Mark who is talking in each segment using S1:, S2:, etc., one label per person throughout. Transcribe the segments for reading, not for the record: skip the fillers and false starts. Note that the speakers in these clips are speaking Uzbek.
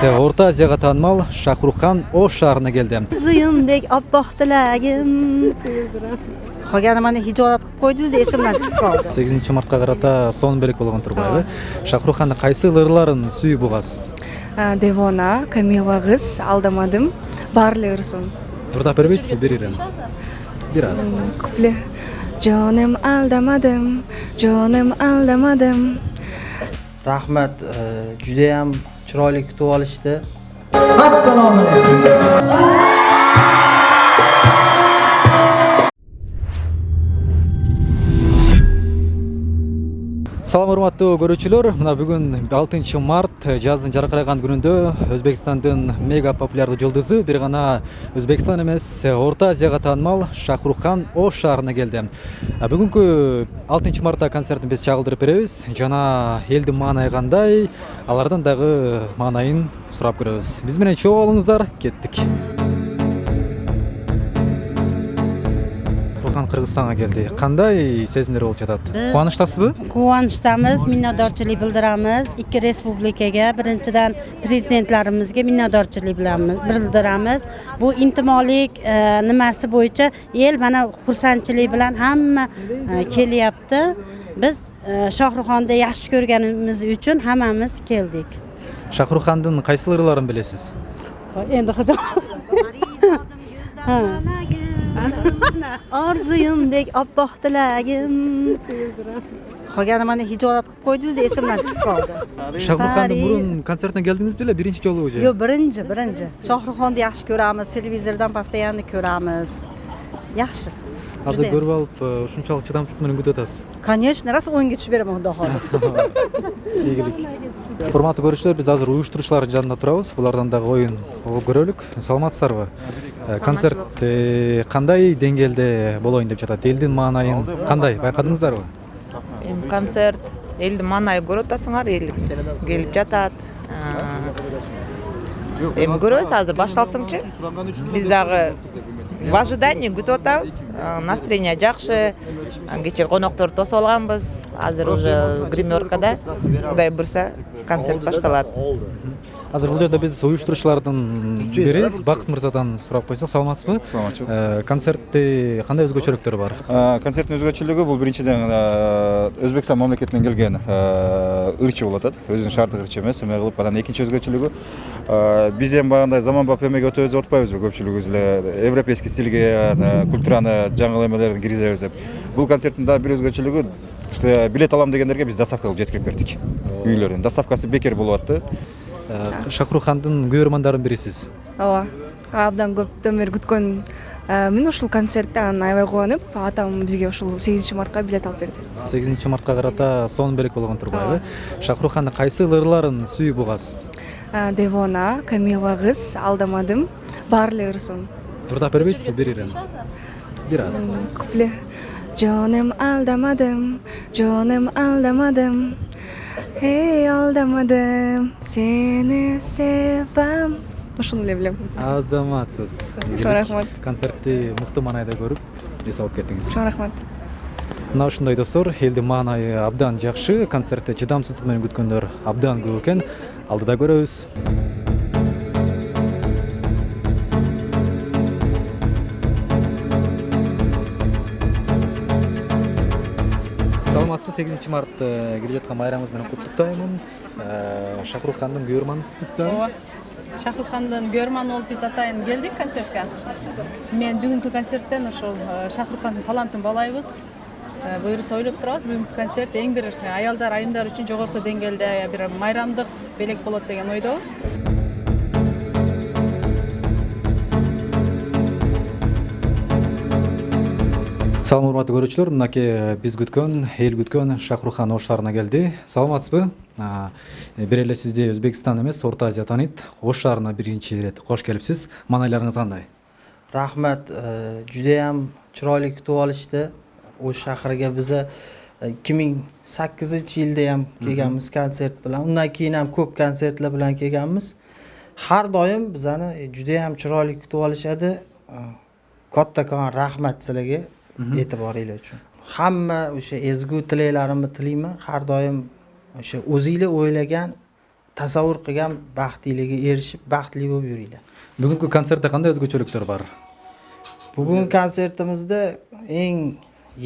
S1: Orta Aziyaga tanmal Şahruxan Oş şahrına geldi.
S2: Zıyımdek abbax dilagim. Qolgani mana hijolat qilib qo'ydingiz, esimdan chiqib qoldi.
S1: 8 martga qarata son berek bo'lgan turbaydi. Şahruxanning qaysi ылырларын сүйүп бугасыз?
S3: Devona, Kamila kız, aldamadım, barlıyorsun.
S1: Turda berбейсизби? Берирем. Biraz.
S3: Kuple. Canım aldamadım, canım aldamadım.
S4: Rahmat, judayam chiroyli kutib olishdi.
S5: Assalomu alaykum.
S1: Салам урматтуу көрүүчүлөр, мына бүгүн 6 март жаздын жаркыраган күнүндө Өзбекстандын мега популярдуу жылдызы бир гана Өзбекстан эмес, Орто Азияга таанымал Шахрухан Ош шаарына келди. Бүгүнкү 6 мартта концертин биз чагылдырып беребиз. Жана элдин маанайы кандай, алардын дагы маанайын сурап көрөбүз. Биз менен чогуу болуңуздар, кеттик. Кыргызстанга келди. Кандай сезимдер болуп жатат? Кубанычтасызбы?
S2: Quvonchdamiz, minnatdorchilik bildiramiz. Ikki respublikaga, birinchidan prezidentlarimizga minnatdorchilik bildiramiz. Bu intimolik nimasi bo'yicha el mana xursandchilik bilan hamma kelyapti. Biz Shohruxonni yaxshi ko'rganimiz uchun hammamiz keldik.
S1: Шахрухандын кайсы ылырларын билесиз?
S2: Endi Arzuyumdek abbax dilagim. Qolgani mana hijolat qilib qo'ydingiz, esimdan chiqib qoldi.
S1: Шахрухандын мурун концертине келдиңизби беле? Биринчи жолу уже?
S2: Yo'q, birinchi. Shohruxonni yaxshi ko'ramiz, televizordan постоянно ko'ramiz. Yaxshi.
S1: Азыр көрүп алып, ушунчалык чыдамсыздык менен күтүп атасыз.
S2: Конечно, раз оңго түшүп берем Xudo xohlasa.
S1: Ийгилик. Урматтуу көрүүчүлөр, биз азыр уюштуруучулардын жанында турабыз. Булардан дагы оюн угуп көрөлүк. Саламатсыздарбы? Концерт кандай деңгээлде болоюн деп жатат? Элдин маанайын кандай байкадыңыздарбы?
S6: Концерт элдин маанайын көрүп атасыңар, эл келип жатат. Эми көрөбүз азыр башталсынчы. Биз дагы в ожидании күтүп атабыз. Настроение жакшы. Кечээ конокторду тосуп алганбыз. Азыр уже гримеркада. Кудай буйрса концерт башталат.
S1: Азыр бул жерде биз уюштуруучулардын бири Бакыт мырзадан сурап койсок, саламатсызбы?
S7: Саламатчылык.
S1: Концертте кандай өзгөчөлүктөр бар?
S7: Концерттин өзгөчөлүгү бул биринчиден Өзбекстан мамлекетинен келген ырчы болуп атат. Өзүнүн шаардык ырчы эмес, эме кылып анан экинчи өзгөчөлүгү биз эми багындай заманбап эмеге өтө өзү отпайбызбы, көпчүлүгүбүз эле европейский стилге, культураны жаңы эмелерин киргизебиз деп. Бул концерттин дагы бир өзгөчөлүгү билет алам дегендерге биз доставка кылып жеткирип бердик. Үйлөрүнүн доставкасы бекер болуп атты.
S1: Шахрухандын көрөрмандарын бирисиз.
S3: Ооба. Абдан көптөн бери күткөн мен ушул концерттен аябай кубанып, атам бизге ушул 8 мартка билет алып берди.
S1: 8 мартка карата сон берек болгон турбайбы? Шахрухандын кайсы ылырларын сүйүп бугасыз?
S3: Devona, Kamila kız, aldamadım, barlıyorsun.
S1: Turda бербейсизби? Берирем. Biraz.
S3: Kuple. Canım aldamadım, canım aldamadım. Hey aldamadım, seni sevmem. Ушуну эле билем.
S1: Азаматсыз.
S3: Чоң рахмат.
S1: Концертти мыкты маанайда көрүп, эс алып кеттиңиз.
S3: Чоң рахмат.
S1: Мына ушундай достор, элдин маанайы абдан жакшы, концертте чыдамсыздык менен күткөндөр абдан көп экен. Алдыда көрөбүз. Саламатсызбы? 8 март келе жаткан байрамыңыз менен куттуктаймын. Шахрухандын көрөрманысызбы?
S8: Ооба. Шахрухандын көрөрманы болуп биз атайын келдик концертке. Мен бүгүнкү концерттен ошол Шахрухандын талантын баалайбыз. Буюрса ойлоп турабыз, бүгүнкү концерт эң бир аялдар, айымдар үчүн жогорку деңгээлде бир майрамдык белек болот деген ойдобуз.
S1: Салам урматтуу көрүүчүлөр, мынакей биз күткөн, эл күткөн Шахрухан Ош шаарына келди. Саламатсызбы? Бир эле сизди Өзбекстан эмес, Орто Азия тааныйт. Ош шаарына биринчи ирет кош келипсиз. Маанайларыңыз кандай?
S4: Rahmat, judayam chiroyli kutib olishdi. Osh shahriga biz 2008-yilda ham kelganmiz konsert bilan. Undan keyin ham ko'p konsertlar bilan kelganmiz. Har doim bizani judayam chiroyli kutib olishadi. Kattakon rahmat sizlarga e'tiboringiz uchun. Hamma o'sha ezgu tilaklarimni tilayman. Har doim o'sha o'zingizlar o'ylagan tasavvur qilgan baxtligiga erishib baxtli bo'lib yuringlar.
S1: Bugungi konsertda qanday o'zgachaliklar bor?
S4: Bugungi konsertimizda eng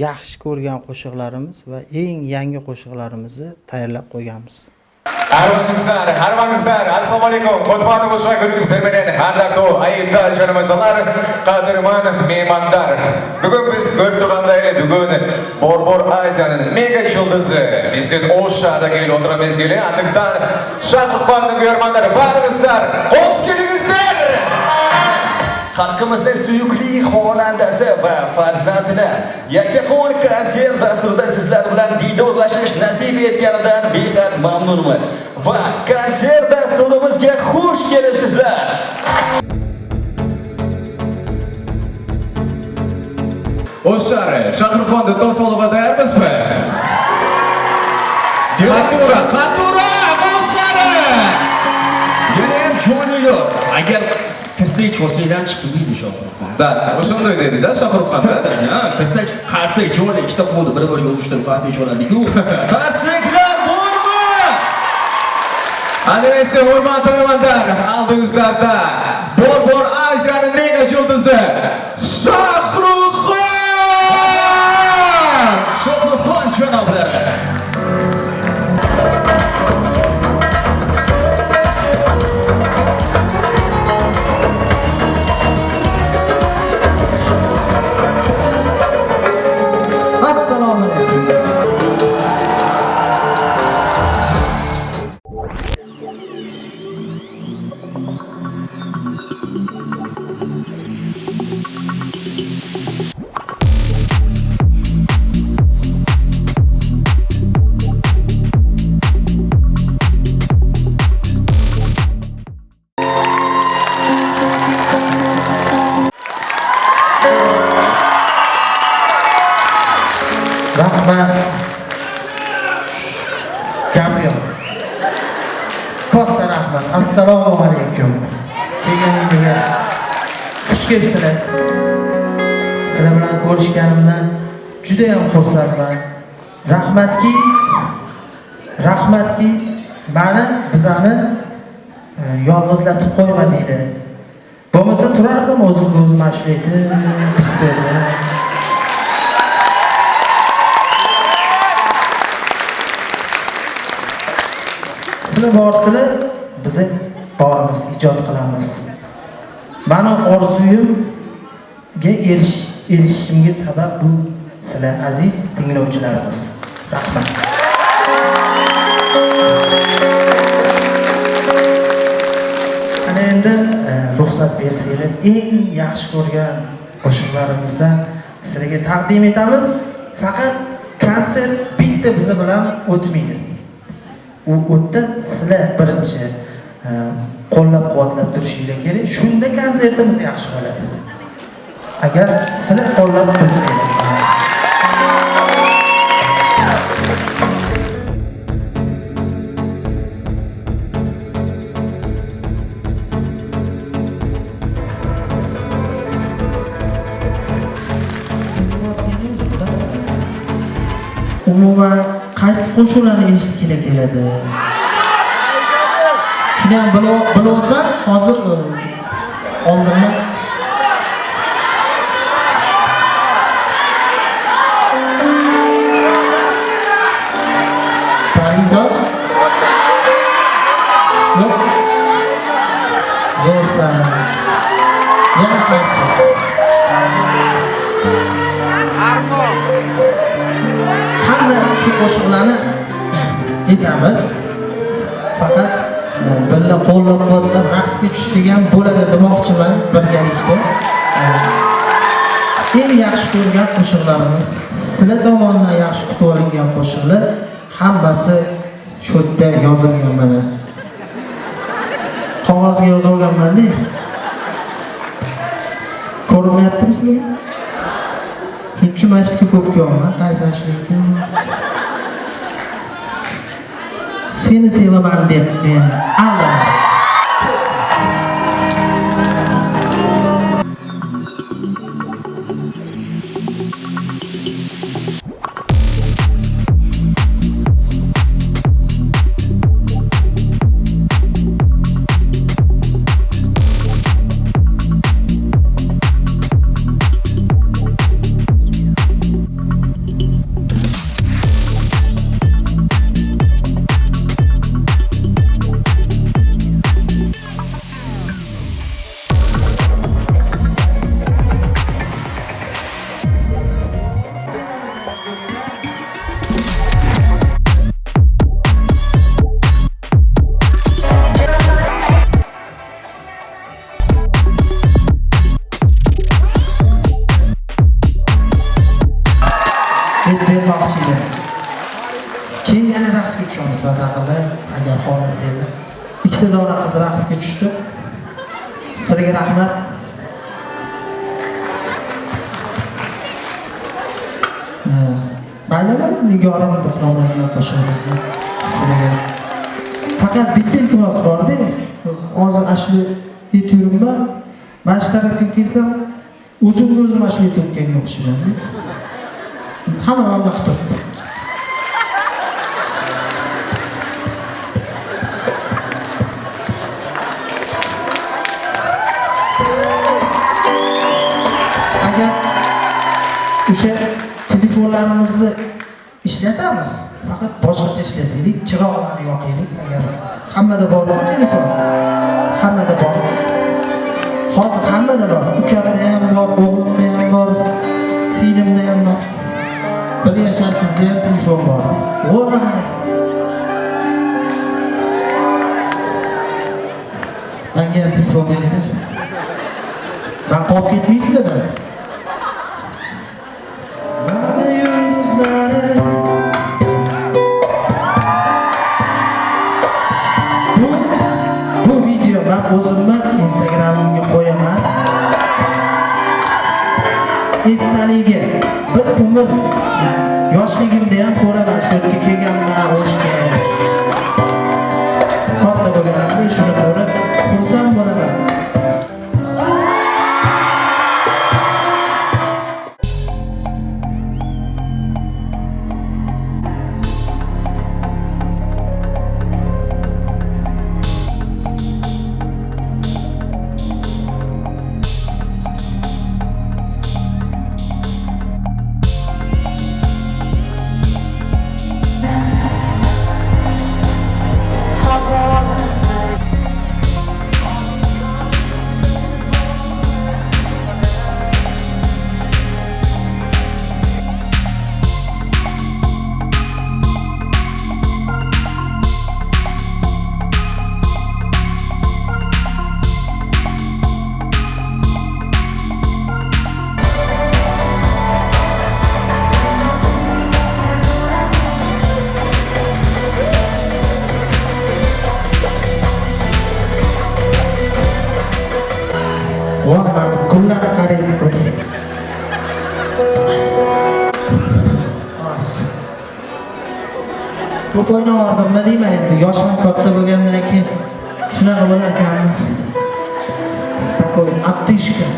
S4: yaxshi ko'rgan qo'shiqlarimiz va eng yangi qo'shiqlarimizni tayyorlab qo'yganmiz.
S9: Arvangizlar, assalomu alaykum. Qutmani boshqa ko'ringizlar bilan ardaqdo ayibdor jonimizlar, qadrman mehmondlar. Bugun biz ko'rib turganday, bugun bor Aziyaning mega yulduzi bizning O'shada kelib o'tiramiz kelib, andiqdan Shohruxxonning mehmonlari barimizlar, xush kelibsizlar.
S10: Xalqimizning suyukli xonandasi va farzandini yakkaxon konsert dasturida sizlar bilan diydorlashish nasib etganidan behad mamnunmiz va konsert dasturimizga xush kelibsizlar.
S9: O'shari, Shohruxxonni to'solg'a tayyormizmi? Qatura, O'shari!
S10: Yana ham jo'ni yo'q. Agar tirsak cho'sanglar chiqmaydi Shohruxxon.
S9: Da, o'shunday dedi-da Shohruxxon.
S10: Tirsak, qarsak jo'ni ikkita qo'lni bir-biriga urishtirib vaqt o'chiradi-ku. Qarsaklar bormi?
S9: Anisi hurmatli mehmonlar, oldingizlarda bor Aziyaning mega yulduzi Shohruxxon!
S10: Shohruxxon janoblari.
S5: Assalomu alaykum. Rahmat. Gabriel. Katta rahmat. Assalomu alaykum. Kelganingizga xush kelibsizlar. Sizlar bilan ko'rishganimdan juda ham xursandman. Rahmatki meni bizani yolg'izlatib qo'ymadinglar. Bo'lmasa turardim o'zimga o'zim ashlaydi, bitta o'zim. Sizlar borsizlar, biz borimiz ijod qilamiz. Meni orzuyimga erishishimga sabab bu sizlar aziz tinglovchilarimiz. Rahmat. Ana endi ruxsat bersanglar, eng yaxshi ko'rgan qo'shiqlarimizdan sizlarga taqdim etamiz. Faqat konsert bitta biz bilan o'tmaydi. U o'tda sizlar birinchi qo'llab-quvvatlab turishingiz kerak. Shunda konsertimiz yaxshi bo'ladi. Agar sizlar qo'llab tursangiz. Umuman qaysi qo'shiqlarni eshitgili keladi? Shuni ham bilsam, hozir oldimdan Parizod. Yo'q. Zo'rsan. Yana qaysi? Hamma shu qo'shiqlarni aytamiz. Faqat birga qo'llab-quvvatlab raqsga tushsak ham bo'ladi demoqchiman birgalikda. Eng yaxshi ko'rgan qo'shiqlarimiz, sizlar tomonidan yaxshi kutib olingan qo'shiqlar hammasi shu yerda yozilgan mana. Qog'ozga yozilganman-da. Ko'rinmayaptimi sizlarga? Shuncha mashqqa ko'p ko'raman, qaysi ashlaykan. Seni sevaman deb men aldamadim. Keyin yana raqsga tushamiz bazaqili, agar xohlasanglar. Ikkita dona qiz raqsga tushdi. Sizlarga rahmat. Mayli, Nigorim deb nomlangan qo'shig'imizni sizlarga. Faqat bitta iltimos bor-da. Hozir ashula aytyapman. Mana shu tarafga kelsam, o'zim ashula aytayotganga o'xshayman. Hamma Alloh turibdi. Agar o'sha telefonlarimizni ishlatamiz, faqat boshqacha ishlataylik, chiroqlarni yoqaylik. Agar hammada bormi telefon? Hammada bor. Hozir hammada bor. Ukamda ham bor, o'g'limda ham bor, singlimda ham bor. 1 yashar qizda ham telefon bor. Voy! Menga ham telefon beringlar. Ben qolib ketmaysizlar. Mana yulduzlari. Bu video ben o'zimni Instagram'imga qo'yaman. Esnalikka bir umr yoshligimda ham ko'raman, shu yerga kelganman, o'shga. Katta bo'lganimda shuni ko'rib xursand bo'laman. Wah, kullar qarayib qo'ydi. Ko'p o'ynavordim, deyman endi. Yoshim katta bo'lgandan keyin shunaqa bo'lar ekanmi? Takoy, attishka.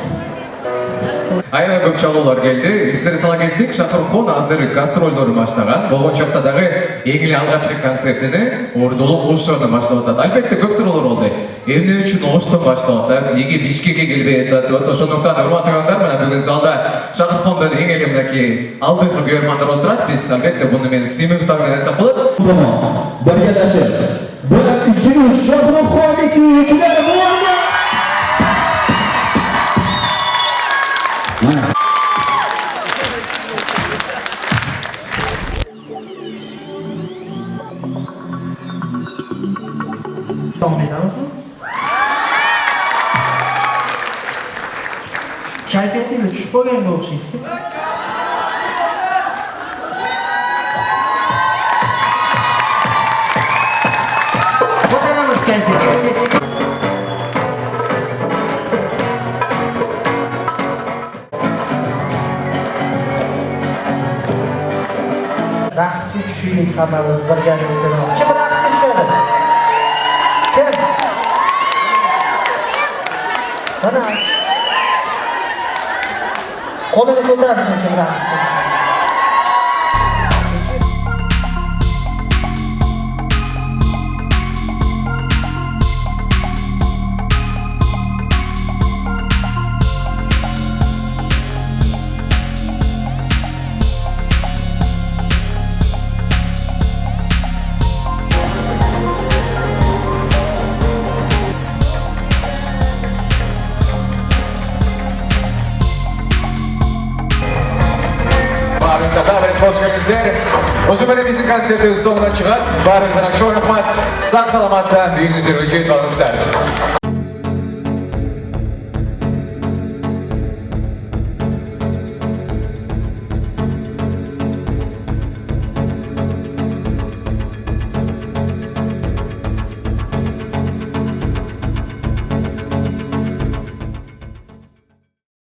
S9: Aynan ko'p chaluvlar keldi. Eslarga sala ketsak, Shahrukxon hozir gastrollarni boshlagan. Bo'lgan chaqdagi eng alg'achqi konsertini O'rduluq O'shdan boshladi. Albatta ko'p so'rovlar oldi. Endi uchun O'shdan boshladi. Nega Bishkekka kelmaydi? O'shdan hurmatli yonlar bilan bugun zalda Shahrukxondan eng elimdagi aldingi go'rmanlar o'tiradi. Biz albatta buni men Simir tomonidan aytsam bo'ladi.
S10: Birgalashib, bir uchinchi Shahrukxon uchun
S5: Davom etamizmi? Kayfiyatingiz tushib qolganga o'xshaydi. Ko'taramiz kayfiyatni. Raqsga tushaylik hammamiz birgalikda. Kim raqsga tushadi? Kim? Mana. Qo'lini ko'tarsin kim raqsga tushadi.
S9: Baribir hoş geldinizler. O'sha bizning konsertimiz so'ngidan chiqadi. Baribir sana çok rahmat. Sog' salomatda uyingizda o'jayib olingizlar.